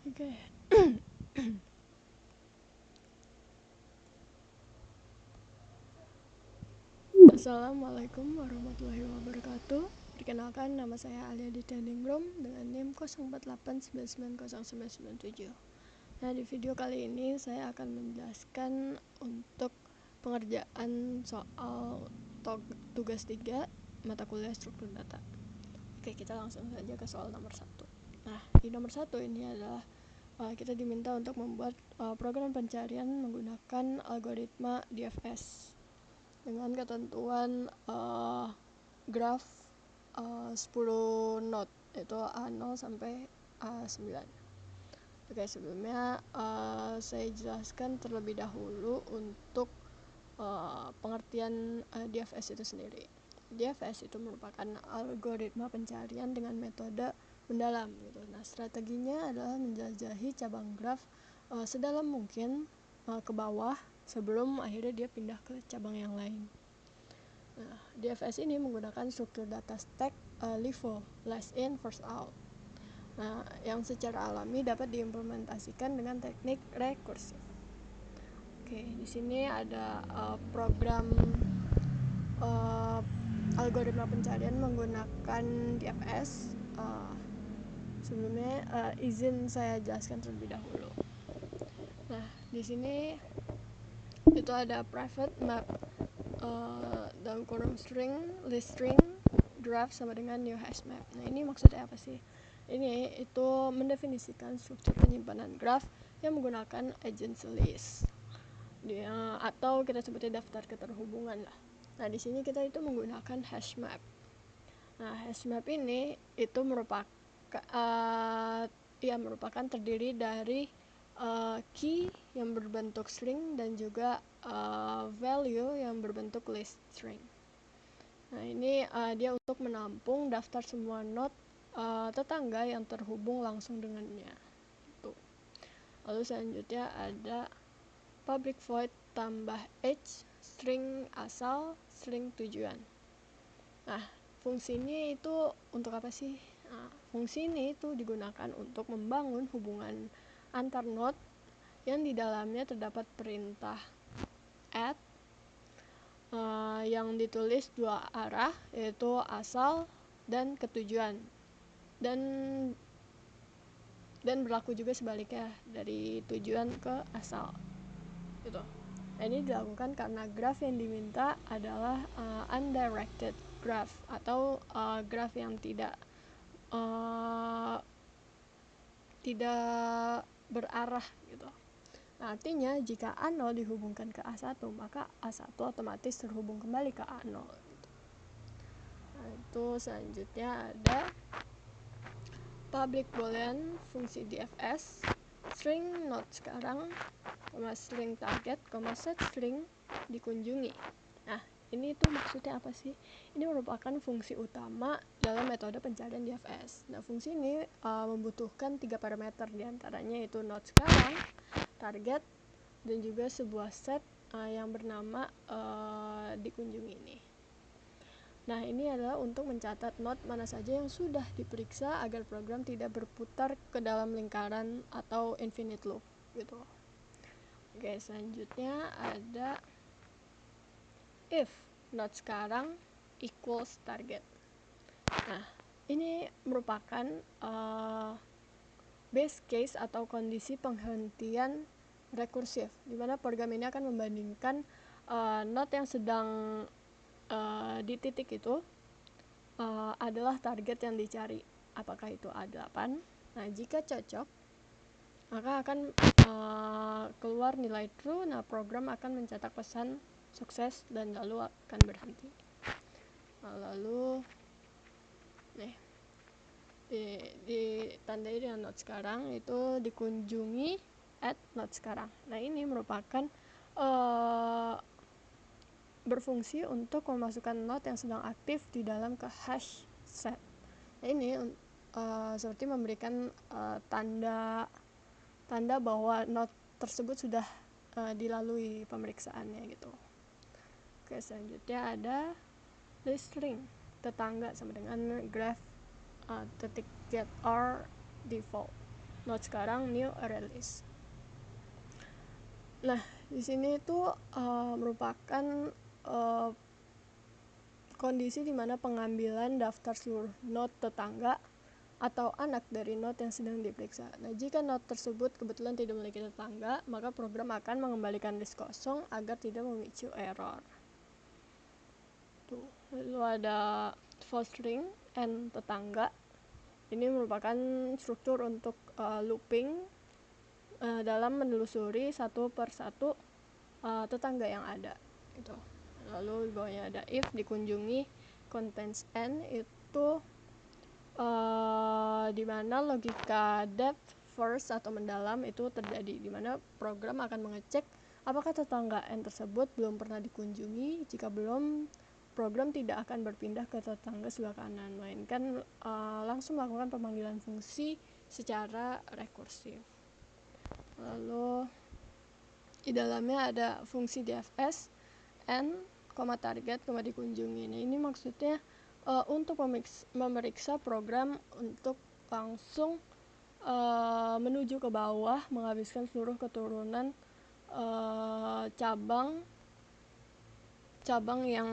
Oke. Assalamualaikum warahmatullahi wabarakatuh. Perkenalkan, nama saya Alia Dityaningrum dengan NIM 0889990997. Nah, di video kali ini saya akan menjelaskan untuk pengerjaan soal tugas 3 mata kuliah struktur data. Oke, kita langsung saja ke soal nomor 1. Nah, di nomor 1 ini adalah kita diminta untuk membuat program pencarian menggunakan algoritma DFS dengan ketentuan graf 10 node, yaitu A0 sampai A9. Oke, sebelumnya saya jelaskan terlebih dahulu untuk pengertian DFS itu sendiri. DFS itu merupakan algoritma pencarian dengan metode mendalam gitu. Nah, strateginya adalah menjelajahi cabang graf sedalam mungkin ke bawah sebelum akhirnya dia pindah ke cabang yang lain. Nah, DFS ini menggunakan struktur data stack LIFO, last in first out. Nah, yang secara alami dapat diimplementasikan dengan teknik rekursif. Oke, di sini ada program algoritma pencarian menggunakan DFS. Sebelumnya izin saya jelaskan terlebih dahulu. Nah, di sini itu ada private map dalam kurung string, list string, graph sama dengan new hash map. Nah, ini maksudnya apa sih? Ini itu mendefinisikan struktur penyimpanan graph yang menggunakan agency list. Atau kita sebutnya daftar keterhubungan lah. Nah, di sini kita itu menggunakan hash map. Nah, hash map ini itu merupakan terdiri dari key yang berbentuk string dan juga value yang berbentuk list string. Nah, ini dia untuk menampung daftar semua node tetangga yang terhubung langsung dengannya. Tuh. Lalu selanjutnya ada public void tambah h, string asal, string tujuan. Nah, fungsi ini itu untuk apa sih? Nah, fungsi ini itu digunakan untuk membangun hubungan antar node yang di dalamnya terdapat perintah add yang ditulis dua arah, yaitu asal dan ketujuan, dan berlaku juga sebaliknya dari tujuan ke asal gitu. Nah, ini dilakukan karena graph yang diminta adalah undirected graph atau graph yang tidak berarah gitu. Nah, artinya jika A0 dihubungkan ke A1, maka A1 otomatis terhubung kembali ke A0 gitu. Nah, itu selanjutnya ada public boolean fungsi DFS, string node sekarang, string target, set string dikunjungi. Nah, ini tuh maksudnya apa sih? Ini merupakan fungsi utama dalam metode pencarian DFS. Nah, fungsi ini membutuhkan 3 parameter, diantaranya itu node sekarang, target, dan juga sebuah set yang bernama dikunjungi ini. Nah, ini adalah untuk mencatat node mana saja yang sudah diperiksa agar program tidak berputar ke dalam lingkaran atau infinite loop gitu. Oke, selanjutnya ada if node sekarang equals target. Nah, ini merupakan base case atau kondisi penghentian rekursif, di mana program ini akan membandingkan node yang sedang di titik itu adalah target yang dicari, apakah itu A8. Nah, jika cocok, maka akan keluar nilai true. Nah, program akan mencetak pesan sukses dan lalu akan berhenti. Lalu nih ditandai dengan node sekarang itu dikunjungi at node sekarang. Nah, ini merupakan berfungsi untuk memasukkan node yang sedang aktif di dalam ke hash set. Nah, ini seperti memberikan tanda bahwa node tersebut sudah dilalui pemeriksaannya gitu. Oke, selanjutnya ada list string, tetangga sama dengan graph get or default. Node sekarang new release. Nah, di sini itu merupakan kondisi di mana pengambilan daftar seluruh node tetangga atau anak dari node yang sedang diperiksa. Nah, jika node tersebut kebetulan tidak memiliki tetangga, maka program akan mengembalikan list kosong agar tidak memicu error. Tuh. Lalu ada for string and tetangga. Ini merupakan struktur untuk looping dalam menelusuri satu persatu tetangga yang ada. Gitu. Lalu di bawahnya ada if dikunjungi contains n, itu di mana logika depth first atau mendalam itu terjadi, di mana program akan mengecek apakah tetangga n tersebut belum pernah dikunjungi. Jika belum, program tidak akan berpindah ke tetangga sebelah kanan, melainkan langsung melakukan pemanggilan fungsi secara rekursif. Lalu di dalamnya ada fungsi DFS n, target, dikunjungi. Nah, ini maksudnya untuk memeriksa program untuk langsung menuju ke bawah, menghabiskan seluruh keturunan cabang yang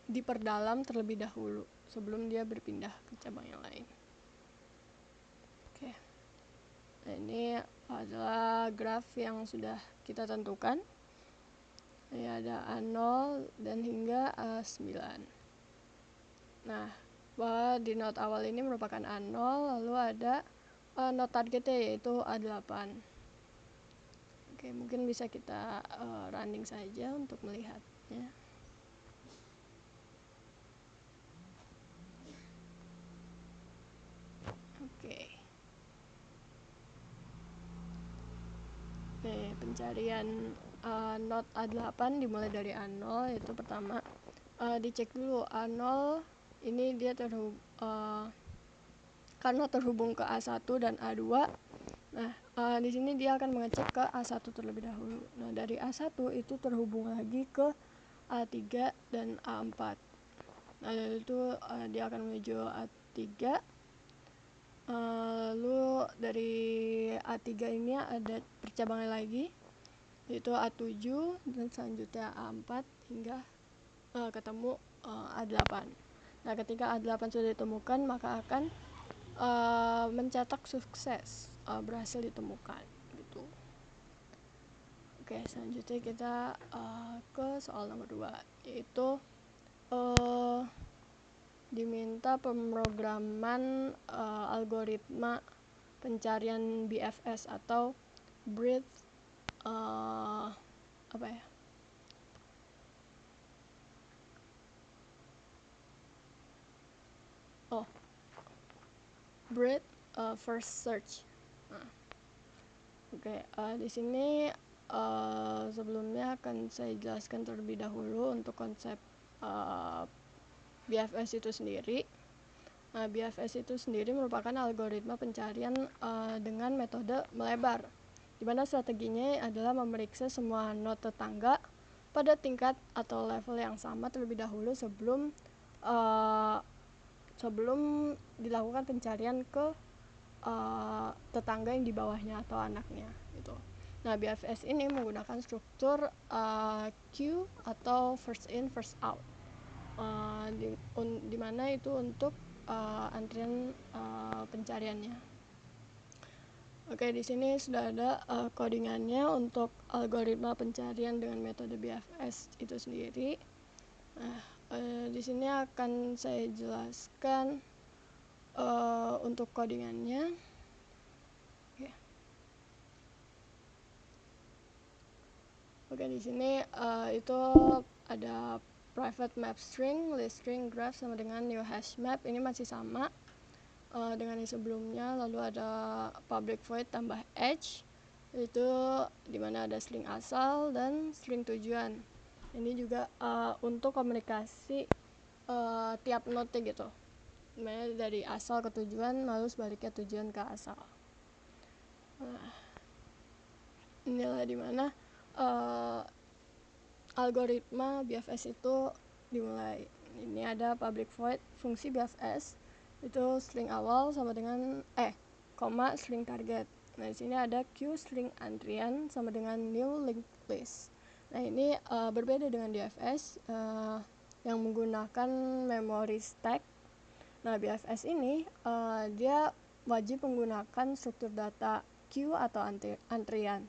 diperdalam terlebih dahulu sebelum dia berpindah ke cabang yang lain. Oke. Nah, ini adalah graf yang sudah kita tentukan. Ini ada A0 dan hingga A9. Nah, di node awal ini merupakan A0, lalu ada node targetnya yaitu A8. Oke, mungkin bisa kita running saja untuk melihatnya. Oke. Oke, pencarian node A8 dimulai dari A0, yaitu pertama dicek dulu A0 ini dia karena terhubung ke A1 dan A2. Nah, di sini dia akan mengecek ke A1 terlebih dahulu. Nah, dari A1 itu terhubung lagi ke A3 dan A4. Nah, dari itu dia akan menuju A3. Lalu dari A3 ini ada percabangan lagi, yaitu A7 dan selanjutnya A4 hingga ketemu A8. Nah, ketika A8 sudah ditemukan, maka akan mencetak sukses, berhasil ditemukan gitu. Oke, selanjutnya kita ke soal nomor 2, yaitu diminta pemrograman algoritma pencarian BFS atau breadth breadth first search. Oke, di sini sebelumnya akan saya jelaskan terlebih dahulu untuk konsep BFS itu sendiri. Nah, BFS itu sendiri merupakan algoritma pencarian dengan metode melebar, di mana strateginya adalah memeriksa semua node tetangga pada tingkat atau level yang sama terlebih dahulu sebelum dilakukan pencarian ke tetangga yang di bawahnya atau anaknya gitu. Nah, BFS ini menggunakan struktur queue atau first in first out, di mana itu untuk antrian pencariannya. Oke, di sini sudah ada codingannya untuk algoritma pencarian dengan metode BFS itu sendiri. Nah, di sini akan saya jelaskan untuk codingannya. Oke, di sini itu ada private map string, list string, graph sama dengan new hash map. Ini masih sama dengan yang sebelumnya. Lalu ada public void tambah edge, itu dimana ada string asal dan string tujuan. Ini juga untuk komunikasi tiap node gitu, dimana dari asal ke tujuan lalu sebaliknya tujuan ke asal. Nah, inilah dimana algoritma BFS itu dimulai. Ini ada public void fungsi BFS, itu string awal sama dengan string target. Nah, di sini ada queue string antrian sama dengan new linked list. Nah, ini berbeda dengan DFS yang menggunakan memory stack. Nah, BFS ini dia wajib menggunakan struktur data queue atau antrian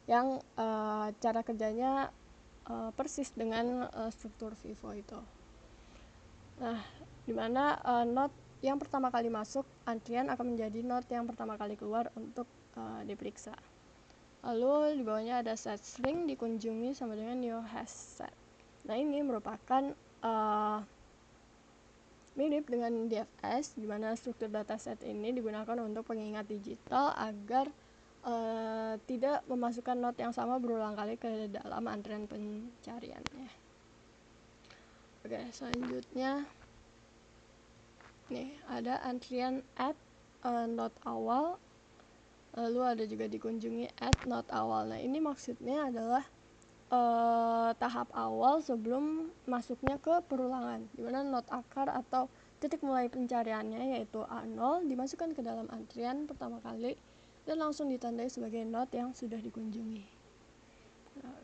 yang cara kerjanya persis dengan struktur Vivo itu. Nah, dimana node yang pertama kali masuk antrian akan menjadi node yang pertama kali keluar untuk diperiksa. Lalu di bawahnya ada set string dikunjungi sama dengan new hash set. Nah, ini merupakan mirip dengan DFS, di mana struktur dataset ini digunakan untuk pengingat digital agar tidak memasukkan node yang sama berulang kali ke dalam antrian pencariannya. Oke, selanjutnya nih ada antrian add node awal, lalu ada juga dikunjungi add node awal. Nah, ini maksudnya adalah tahap awal sebelum masuknya ke perulangan, di mana node akar atau titik mulai pencariannya yaitu A0 dimasukkan ke dalam antrian pertama kali dan langsung ditandai sebagai node yang sudah dikunjungi. Nah,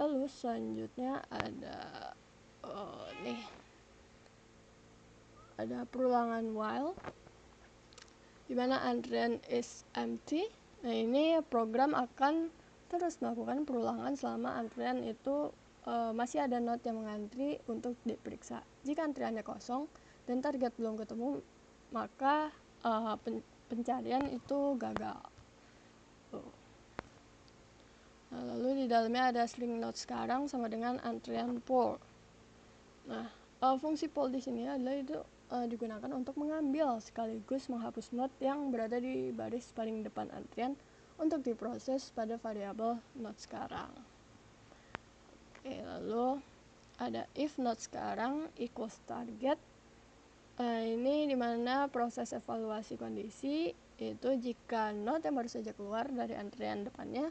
lalu selanjutnya ada ada perulangan while, di mana antrian is empty. Nah, ini program akan terus melakukan perulangan selama antrian itu masih ada node yang mengantri untuk diperiksa. Jika antriannya kosong dan target belum ketemu, maka pencarian itu gagal. Nah, lalu di dalamnya ada string node sekarang sama dengan antrian poll. Nah, fungsi poll di sini adalah itu digunakan untuk mengambil sekaligus menghapus node yang berada di baris paling depan antrian untuk diproses pada variabel node sekarang. Oke, lalu ada if node sekarang equals target. Ini dimana proses evaluasi kondisi itu jika node yang baru saja keluar dari antrian depannya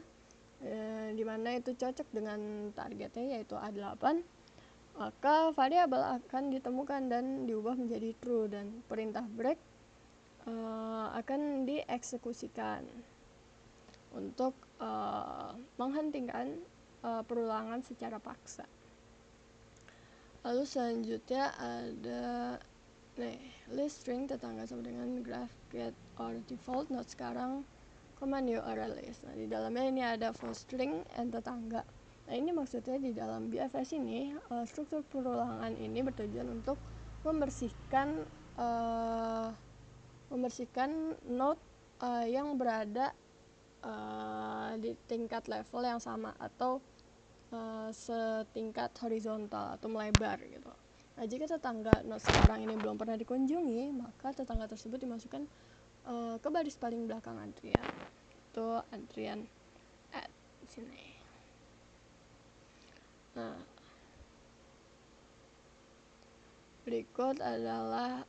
dimana itu cocok dengan targetnya yaitu A8, maka variabel akan ditemukan dan diubah menjadi true dan perintah break akan dieksekusikan untuk menghentikan perulangan secara paksa. Lalu selanjutnya ada list string tetangga sama dengan graph get or default node sekarang new array list. Nah, di dalamnya ini ada full string and tetangga. Nah, ini maksudnya di dalam BFS ini struktur perulangan ini bertujuan untuk membersihkan node yang berada di tingkat level yang sama atau setingkat horizontal atau melebar gitu. Nah, jika tetangga node sekarang ini belum pernah dikunjungi, maka tetangga tersebut dimasukkan ke baris paling belakang antrian. Itu antrian add di sini. Nah, berikut adalah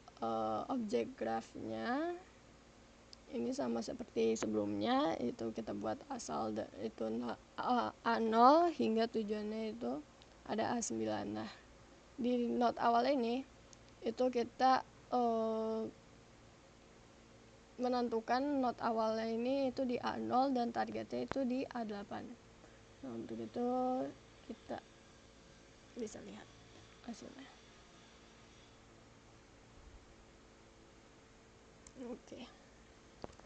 objek grafnya. Ini sama seperti sebelumnya, itu kita buat asal itu A0 hingga tujuannya itu ada A9. Nah, di node awal ini itu kita menentukan node awalnya ini itu di A0 dan targetnya itu di A8. Nah, untuk itu kita bisa lihat hasilnya. Oke.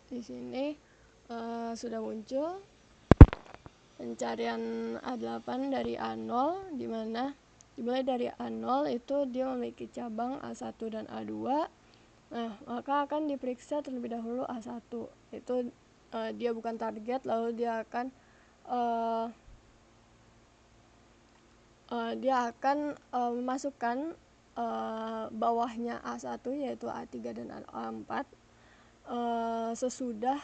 Di sini sudah muncul pencarian A8 dari A0, di mana dimulai dari A0 itu dia memiliki cabang A1 dan A2. Nah, maka akan diperiksa terlebih dahulu A1. Itu dia bukan target, lalu dia akan memasukkan bawahnya A1 yaitu A3 dan A4 sesudah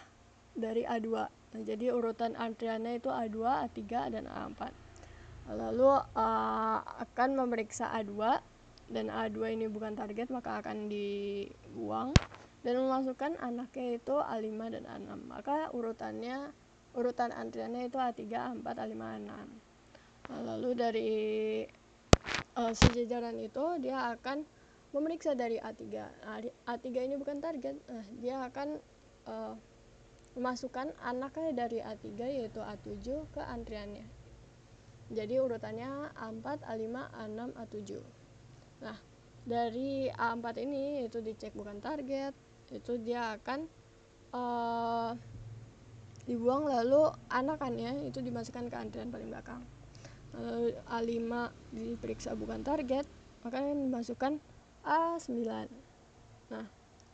dari A2. Nah, jadi urutan antriannya itu A2, A3, dan A4. Lalu akan memeriksa A2 dan A2 ini bukan target maka akan dibuang dan memasukkan anaknya itu A5 dan A6. Maka urutan antriannya itu A3, A4, A5, A6. Nah, lalu dari sejajaran itu dia akan memeriksa dari A3. A3 ini bukan target. Nah, dia akan memasukkan anaknya dari A3 yaitu A7 ke antriannya. Jadi urutannya A4, A5, A6, A7. Nah, dari A4 ini itu dicek bukan target, itu dia akan dibuang, lalu anakannya itu dimasukkan ke antrian paling belakang. Lalu A5 diperiksa bukan target, maka dimasukkan A9. Nah,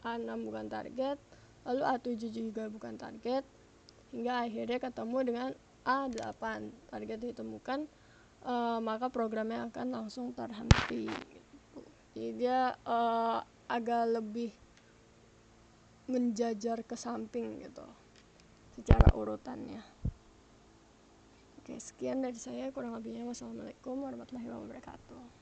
A6 bukan target, lalu A7 juga bukan target, hingga akhirnya ketemu dengan A8 target ditemukan, maka programnya akan langsung terhenti gitu. Jadi dia agak lebih menjajar ke samping gitu secara urutannya. Oke, sekian dari saya, kurang lebihnya wassalamualaikum warahmatullahi wabarakatuh.